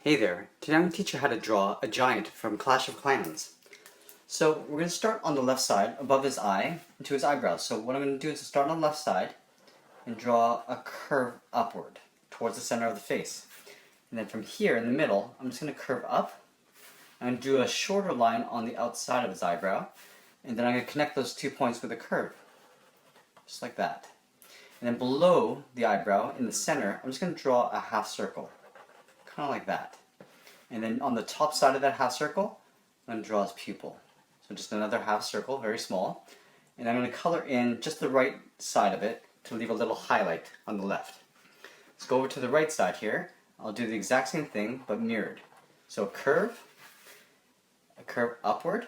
Hey there, today I'm going to teach you how to draw a giant from Clash of Clans. So we're going to start on the left side, above his eye, into his eyebrows. So what I'm going to do is start on the left side and draw a curve upward towards the center of the face. And then from here in the middle, I'm just going to curve up and do a shorter line on the outside of his eyebrow. And then I'm going to connect those 2 points with a curve, just like that. And then below the eyebrow, in the center, I'm just going to draw a half circle. Kind of like that. And then on the top side of that half circle, I'm going to draw his pupil. So just another half circle, very small. And I'm going to color in just the right side of it to leave a little highlight on the left. Let's go over to the right side here. I'll do the exact same thing, but mirrored. So a curve upward,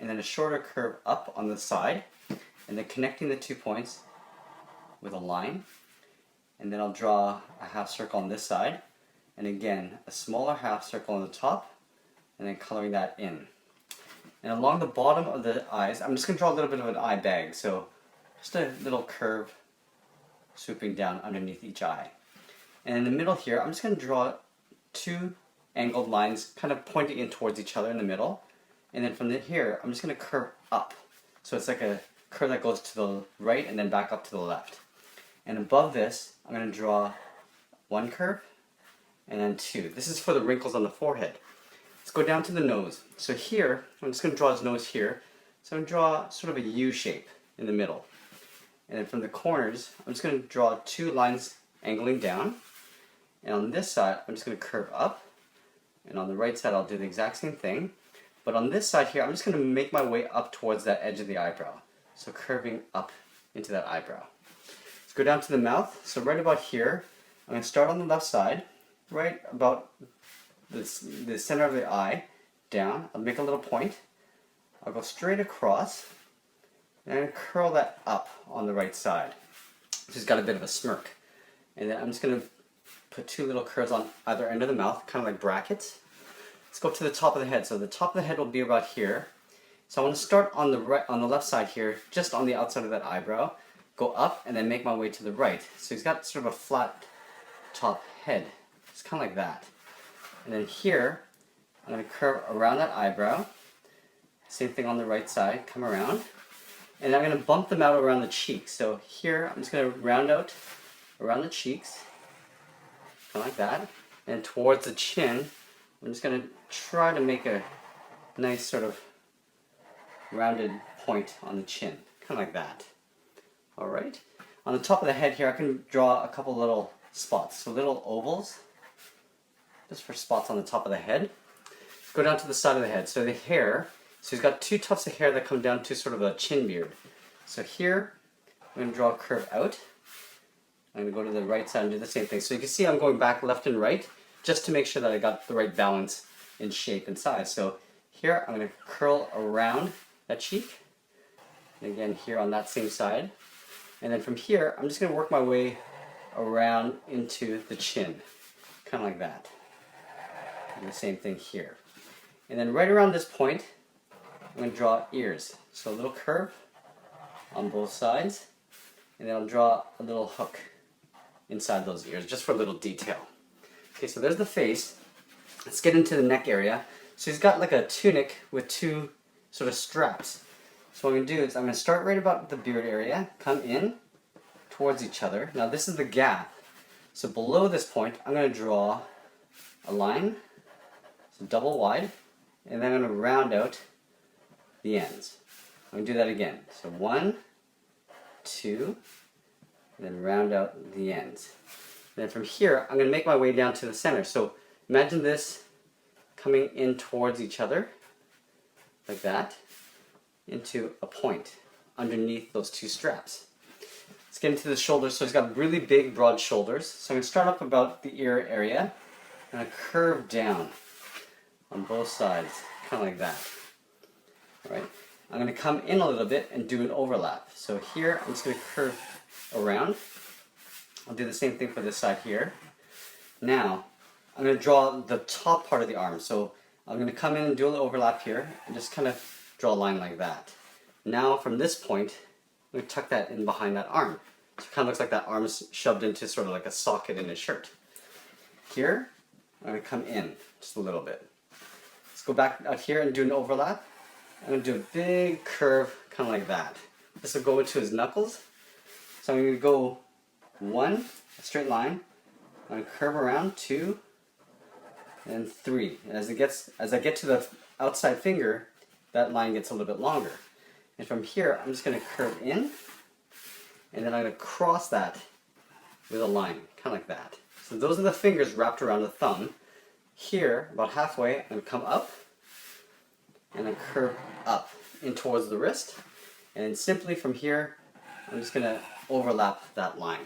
and then a shorter curve up on the side, and then connecting the 2 points with a line. And then I'll draw a half circle on this side. And again, a smaller half circle on the top, and then coloring that in. And along the bottom of the eyes, I'm just going to draw a little bit of an eye bag, so just a little curve swooping down underneath each eye. And in the middle here, I'm just going to draw 2 angled lines kind of pointing in towards each other in the middle. And then from here, I'm just going to curve up. So it's like a curve that goes to the right and then back up to the left. And above this, I'm going to draw 1 curve, and then 2. This is for the wrinkles on the forehead. Let's go down to the nose. So here, I'm just going to draw his nose here. So I'm going to draw sort of a U shape in the middle. And then from the corners, I'm just going to draw 2 lines angling down. And on this side, I'm just going to curve up. And on the right side, I'll do the exact same thing. But on this side here, I'm just going to make my way up towards that edge of the eyebrow. So curving up into that eyebrow. Let's go down to the mouth. So right about here, I'm going to start on the left side. Right about the center of the eye, down. I'll make a little point. I'll go straight across and curl that up on the right side. She's got a bit of a smirk. And then I'm just going to put 2 little curves on either end of the mouth, kind of like brackets. Let's go to the top of the head. So the top of the head will be about here. So I want to start on the left side here, just on the outside of that eyebrow, go up and then make my way to the right. So he's got sort of a flat top head. It's kind of like that. And then here, I'm going to curve around that eyebrow. Same thing on the right side, come around. And I'm going to bump them out around the cheeks. So here, I'm just going to round out around the cheeks, kind of like that. And towards the chin, I'm just going to try to make a nice sort of rounded point on the chin, kind of like that. Alright. On the top of the head here, I can draw a couple little spots, so little ovals. Just for spots on the top of the head. Go down to the side of the head. So the hair, so he's got 2 tufts of hair that come down to sort of a chin beard. So here, I'm going to draw a curve out. I'm going to go to the right side and do the same thing. So you can see I'm going back left and right just to make sure that I got the right balance in shape and size. So here, I'm going to curl around that cheek. And again, here on that same side. And then from here, I'm just going to work my way around into the chin. Kind of like that. And the same thing here. And then right around this point, I'm going to draw ears. So a little curve on both sides, and then I'll draw a little hook inside those ears, just for a little detail. Okay, so there's the face. Let's get into the neck area. So he's got like a tunic with 2 sort of straps. So what I'm going to do is I'm going to start right about the beard area, come in towards each other. Now this is the gap. So below this point, I'm going to draw a line, so double wide, and then I'm going to round out the ends. I'm going to do that again. So 1, 2, and then round out the ends. And then from here, I'm going to make my way down to the center. So imagine this coming in towards each other, like that, into a point underneath those 2 straps. Let's get into the shoulders. So he's got really big, broad shoulders. So I'm going to start up about the ear area. I'm going to curve down on both sides, kind of like that. All right. I'm going to come in a little bit and do an overlap. So here, I'm just going to curve around. I'll do the same thing for this side here. Now, I'm going to draw the top part of the arm. So I'm going to come in and do a little overlap here and just kind of draw a line like that. Now, from this point, I'm going to tuck that in behind that arm. So it kind of looks like that arm's shoved into sort of like a socket in his shirt. Here, I'm going to come in just a little bit. Let's go back out here and do an overlap. I'm going to do a big curve, kind of like that. This will go into his knuckles. So I'm going to go 1, a straight line. I'm going to curve around 2, and 3. And as I get to the outside finger, that line gets a little bit longer. And from here, I'm just going to curve in, and then I'm going to cross that with a line, kind of like that. So those are the fingers wrapped around the thumb. Here, about halfway, I'm going to come up, and then curve up in towards the wrist. And then simply from here, I'm just going to overlap that line,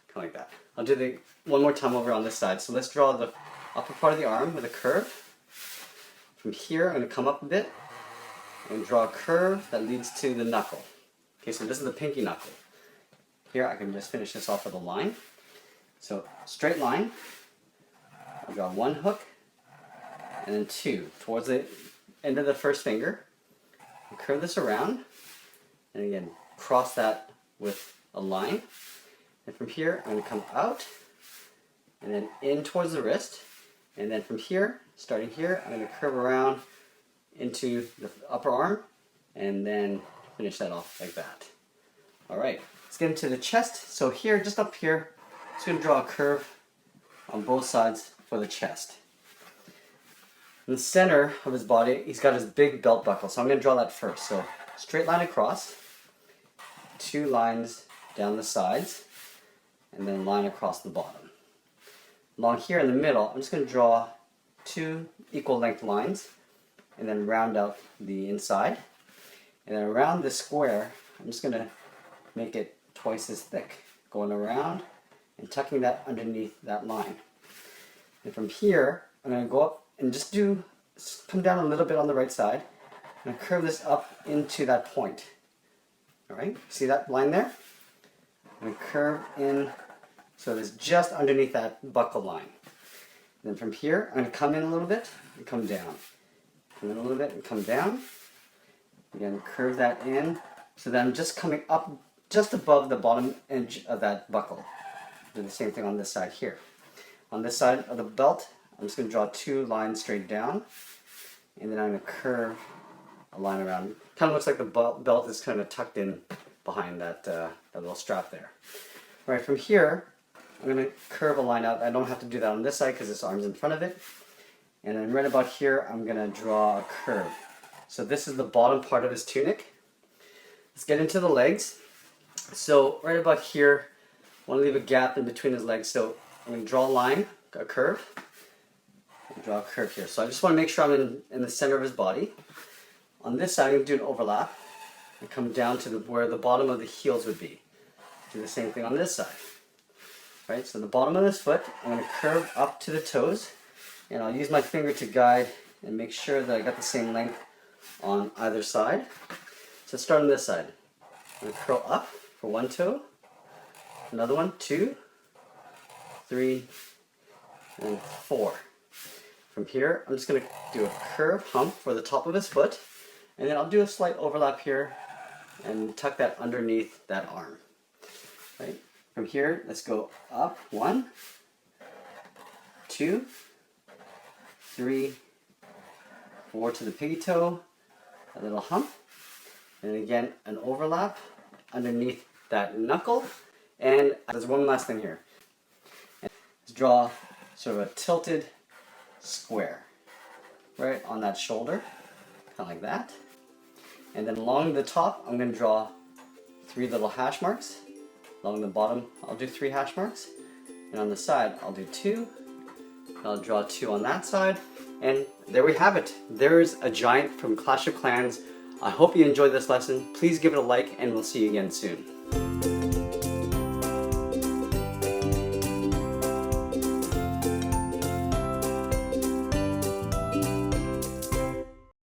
kind of like that. I'll do the one more time over on this side. So let's draw the upper part of the arm with a curve. From here, I'm going to come up a bit and draw a curve that leads to the knuckle. Okay, so this is the pinky knuckle. Here, I can just finish this off with a line. So, straight line. I'll draw 1 hook, and then 2 towards the end of the first finger. I'll curve this around, and again, cross that with a line. And from here, I'm going to come out, and then in towards the wrist. And then from here, starting here, I'm going to curve around into the upper arm, and then finish that off like that. Alright, let's get into the chest. So here, just up here, I'm just going to draw a curve on both sides for the chest. In the center of his body, he's got his big belt buckle, so I'm going to draw that first. So straight line across, 2 lines down the sides, and then line across the bottom. Along here in the middle, I'm just going to draw 2 equal length lines, and then round out the inside. And then around this square, I'm just going to make it twice as thick, going around and tucking that underneath that line. And from here, I'm going to go up and just come down a little bit on the right side, and curve this up into that point. Alright, see that line there? I'm going to curve in so it's just underneath that buckle line. And then from here, I'm going to come in a little bit and come down. Come in a little bit and come down. Again, curve that in so that I'm just coming up just above the bottom edge of that buckle. Do the same thing on this side here. On this side of the belt, I'm just going to draw 2 lines straight down, and then I'm going to curve a line around. Kind of looks like the belt is kind of tucked in behind that little strap there. All right, from here, I'm going to curve a line out. I don't have to do that on this side because this arm's in front of it. And then right about here, I'm going to draw a curve. So this is the bottom part of his tunic. Let's get into the legs. So right about here, I want to leave a gap in between his legs. So I'm going to draw a line, a curve. Draw a curve here. So I just want to make sure I'm in the center of his body. On this side, I'm going to do an overlap and come down to where the bottom of the heels would be. Do the same thing on this side. Right, so the bottom of this foot, I'm going to curve up to the toes, and I'll use my finger to guide and make sure that I got the same length on either side. So start on this side. I'm going to curl up for 1 toe, another one, 2, 3, and 4. From here, I'm just going to do a curve hump for the top of his foot, and then I'll do a slight overlap here and tuck that underneath that arm. Right? From here, let's go up 1, 2, 3, 4 to the piggy toe, a little hump, and again an overlap underneath that knuckle. And there's one last thing here. Let's draw sort of a tilted square right on that shoulder, kind of like that. And then along the top, I'm going to draw 3 little hash marks. Along the bottom, I'll do 3 hash marks, and on the side, I'll do 2. I'll draw 2 on that side, and there we have it. There's a giant from Clash of Clans. I hope you enjoyed this lesson. Please give it a like, and we'll see you again soon.